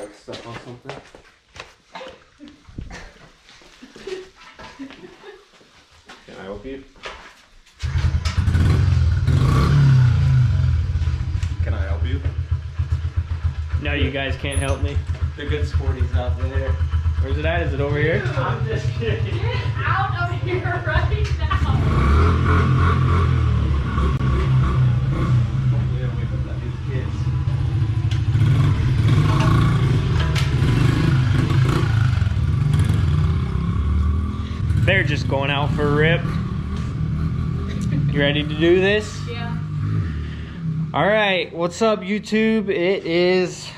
like stuff on something. Can I help you? Can I help you? No, you guys can't help me. The good sporty's not there. Where's it at? Is it over here? I'm just kidding. Get out of here right now. Hopefully I wake up that these kids. They're just going out for a rip. You ready to do this? Yeah. All right, what's up, YouTube? It is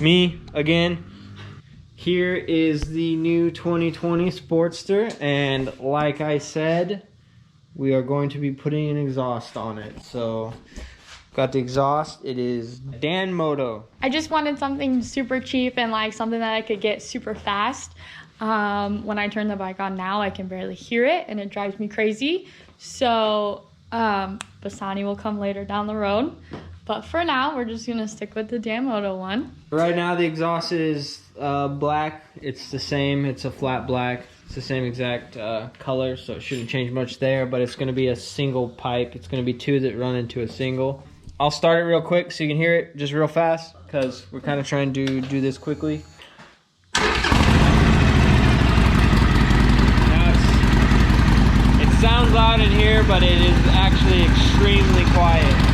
me again. Here is the new 2020 Sportster, and like I said, we are going to be putting an exhaust on it. So, got the exhaust. It is Danmoto. I just wanted something super cheap and like something that I could get super fast. When I turn the bike on now, I can barely hear it and it drives me crazy. So Bassani will come later down the road. But for now, we're just gonna stick with the Danmoto one. Right now the exhaust is black. It's the same, it's a flat black. It's the same exact color, so it shouldn't change much there, but it's gonna be a single pipe. It's gonna be two that run into a single. I'll start it real quick so you can hear it just real fast, because we're kind of trying to do this quickly. It sounds loud in here, but it is actually extremely quiet.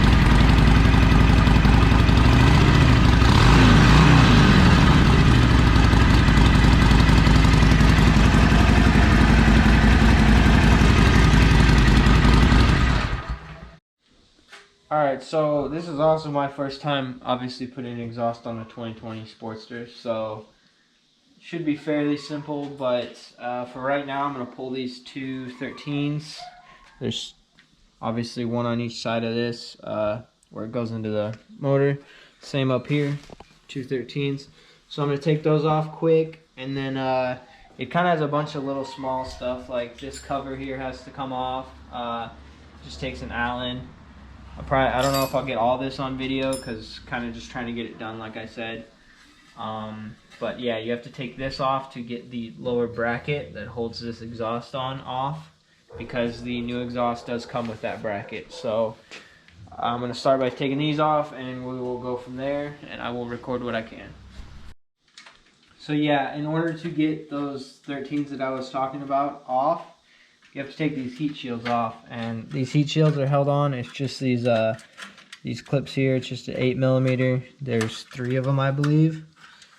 Alright, so this is also my first time obviously putting exhaust on a 2020 Sportster, so it should be fairly simple, but for right now I'm going to pull these two 13s. There's obviously one on each side of this where it goes into the motor. Same up here, two 13s. So I'm going to take those off quick, and then it kind of has a bunch of little small stuff, like this cover here has to come off. Just takes an Allen. I don't know if I'll get all this on video because kind of just trying to get it done like I said. But yeah, you have to take this off to get the lower bracket that holds this exhaust on off, because the new exhaust does come with that bracket. So I'm going to start by taking these off and we will go from there, and I will record what I can. So yeah, in order to get those 13s that I was talking about off, you have to take these heat shields off, and these heat shields are held on. It's just these clips here. It's just an 8mm. There's 3 of them, I believe.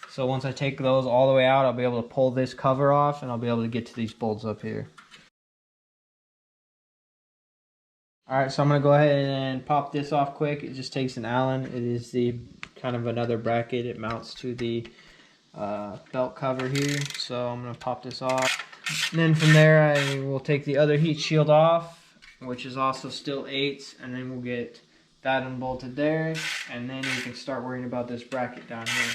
So once I take those all the way out, I'll be able to pull this cover off, and I'll be able to get to these bolts up here. All right, so I'm gonna go ahead and pop this off quick. It just takes an Allen. It is the kind of another bracket. It mounts to the belt cover here. So I'm gonna pop this off. And then from there, I will take the other heat shield off, which is also still 8s, and then we'll get that unbolted there, and then we can start worrying about this bracket down here.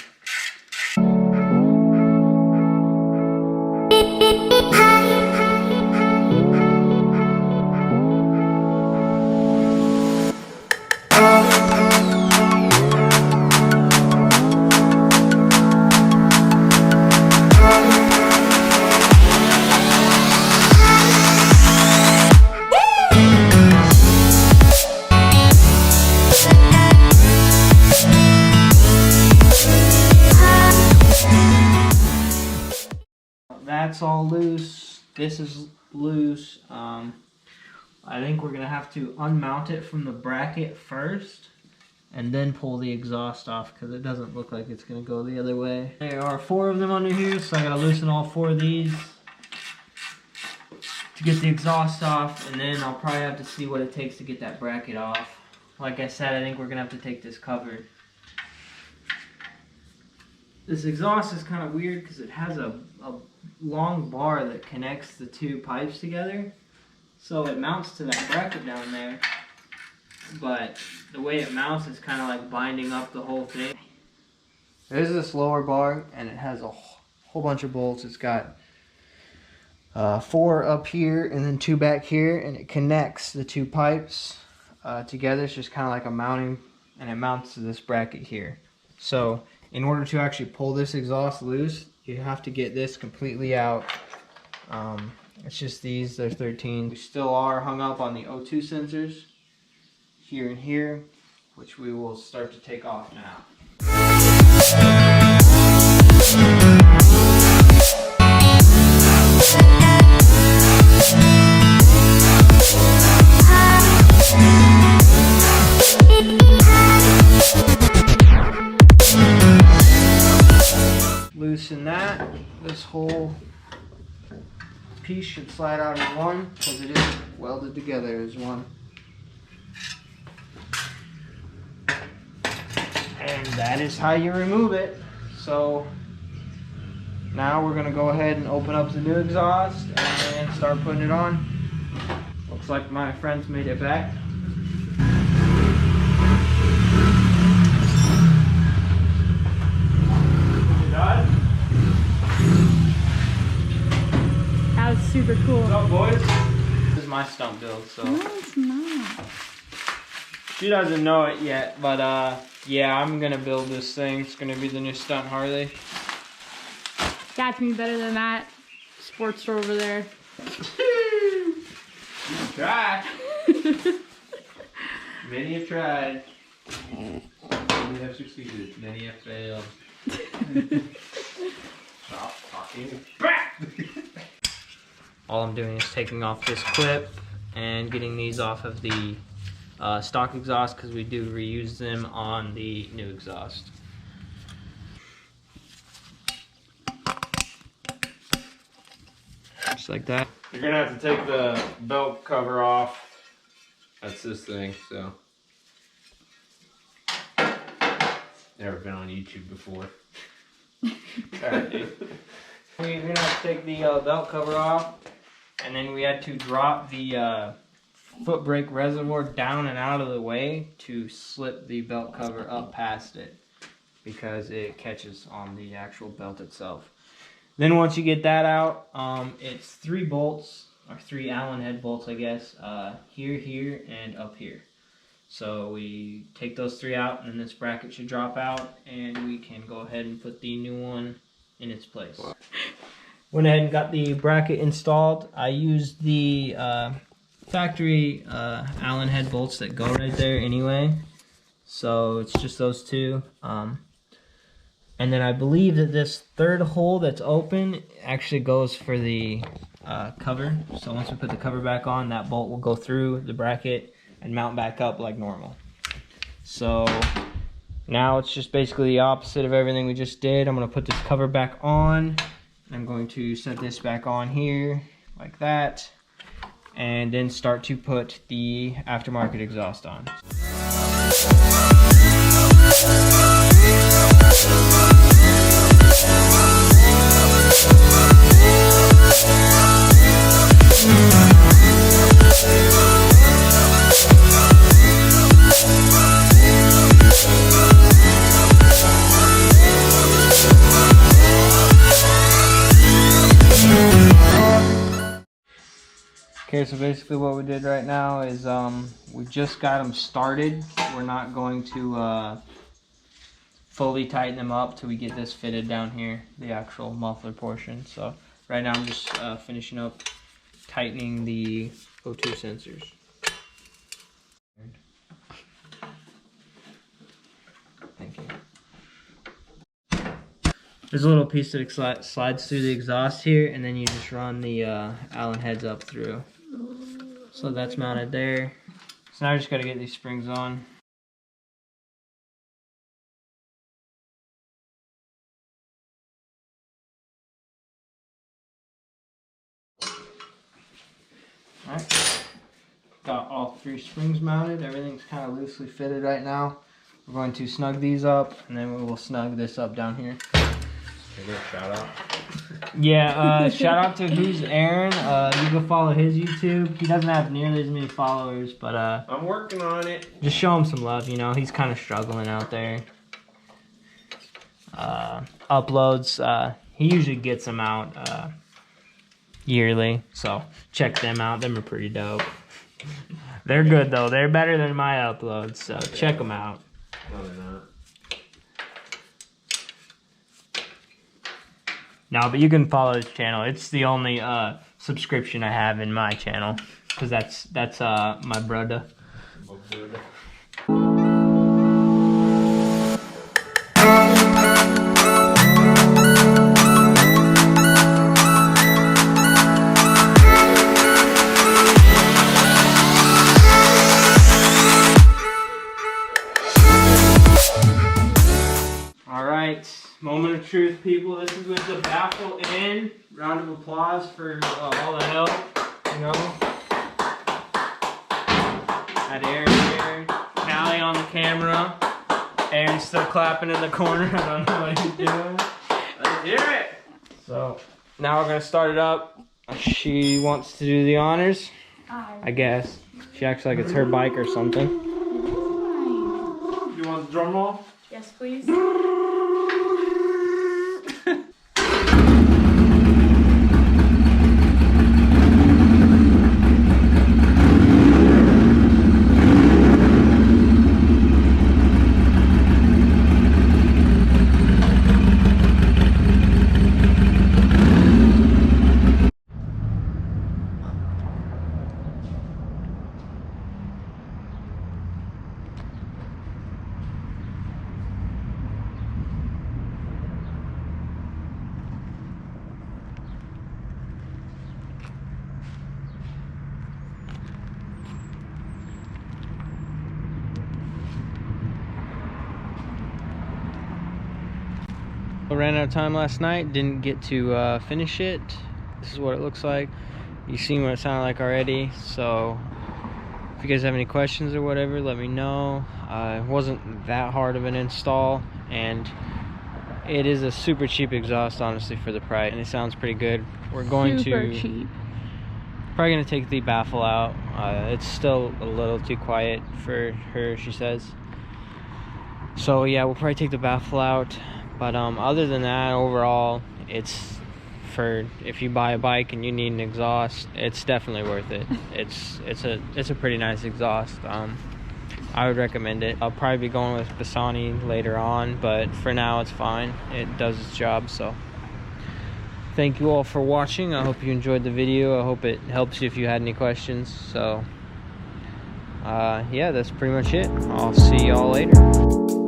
That's all loose. This is loose. I think we're gonna have to unmount it from the bracket first and then pull the exhaust off, because it doesn't look like it's gonna go the other way. There are 4 of them under here, so I gotta loosen all 4 of these to get the exhaust off, and then I'll probably have to see what it takes to get that bracket off. Like I said, I think we're gonna have to take this cover. This exhaust is kind of weird because it has a long bar that connects the 2 pipes together. So it mounts to that bracket down there, but the way it mounts is kind of like binding up the whole thing. There's this lower bar, and it has a whole bunch of bolts. It's got 4 up here and then 2 back here, and it connects the 2 pipes together. It's just kind of like a mounting, and it mounts to this bracket here. So in order to actually pull this exhaust loose, you have to get this completely out. It's just these, they're 13. We still are hung up on the O2 sensors here and here, which we will start to take off now. Loosen that. This whole piece should slide out in one because it is welded together as one. And that is how you remove it. So now we're gonna go ahead and open up the new exhaust and start putting it on. Looks like my friends made it back. That was super cool. What's up, boys? This is my stunt build, so. No, it's not. She doesn't know it yet, but yeah, I'm gonna build this thing. It's gonna be the new Stunt Harley. Got me better than that Sportster over there. Try. Many have tried. Many have succeeded. Many have failed. Stop talking back! All I'm doing is taking off this clip and getting these off of the stock exhaust because we do reuse them on the new exhaust. Just like that. You're gonna have to take the belt cover off. That's this thing, so. Never been on YouTube before. Alright, dude. We're gonna have to take the belt cover off, and then we had to drop the foot brake reservoir down and out of the way to slip the belt cover up past it because it catches on the actual belt itself. Then once you get that out, it's 3 bolts, or 3 Allen head bolts, I guess, here, here, and up here. So we take those 3 out, and this bracket should drop out, and we can go ahead and put the new one in its place. Wow. Went ahead and got the bracket installed. I used the factory Allen head bolts that go right there anyway. So it's just those 2. And then I believe that this 3rd hole that's open actually goes for the cover. So once we put the cover back on, that bolt will go through the bracket and mount back up like normal. So now it's just basically the opposite of everything we just did. I'm going to put this cover back on. I'm going to set this back on here like that, and then start to put the aftermarket exhaust on. Okay, so basically what we did right now is we just got them started. We're not going to fully tighten them up till we get this fitted down here, the actual muffler portion. So right now I'm just finishing up tightening the O2 sensors. Thank you. There's a little piece that slides through the exhaust here, and then you just run the Allen heads up through. So that's mounted there. So now I just got to get these springs on. Alright, got all 3 springs mounted. Everything's kind of loosely fitted right now. We're going to snug these up, and then we will snug this up down here. Can I get a shout out? Yeah, shout out to Who's Aaron. You go follow his YouTube. He doesn't have nearly as many followers, but I'm working on it. Just show him some love, you know. He's kind of struggling out there. Uploads, he usually gets them out yearly, so check them out. Them are pretty dope. They're good though. They're better than my uploads, so check them out. No, they're not. No, but you can follow this channel. It's the only subscription I have in my channel, because that's my brother. Moment of truth, people. This is with the baffle in. Round of applause for all the help, you know. Had Aaron here, Callie on the camera. Aaron's still clapping in the corner. I don't know what he's doing. Let's hear it. So now we're gonna start it up. She wants to do the honors, I guess. She acts like it's her bike or something. You want the drum roll? Yes, please. I ran out of time last night, didn't get to finish it. This is what it looks like. You've seen what it sounded like already, so if you guys have any questions or whatever, let me know. It wasn't that hard of an install, and it is a super cheap exhaust, honestly, for the price, and it sounds pretty good. We're going Super to cheap. probably gonna take the baffle out. It's still a little too quiet for her, she says. So yeah, we'll probably take the baffle out. But other than that, overall, it's for if you buy a bike and you need an exhaust, it's definitely worth it. It's a pretty nice exhaust. I would recommend it. I'll probably be going with Bassani later on, but for now it's fine. It does its job. So thank you all for watching. I hope you enjoyed the video. I hope it helps you if you had any questions. So yeah, that's pretty much it. I'll see y'all later.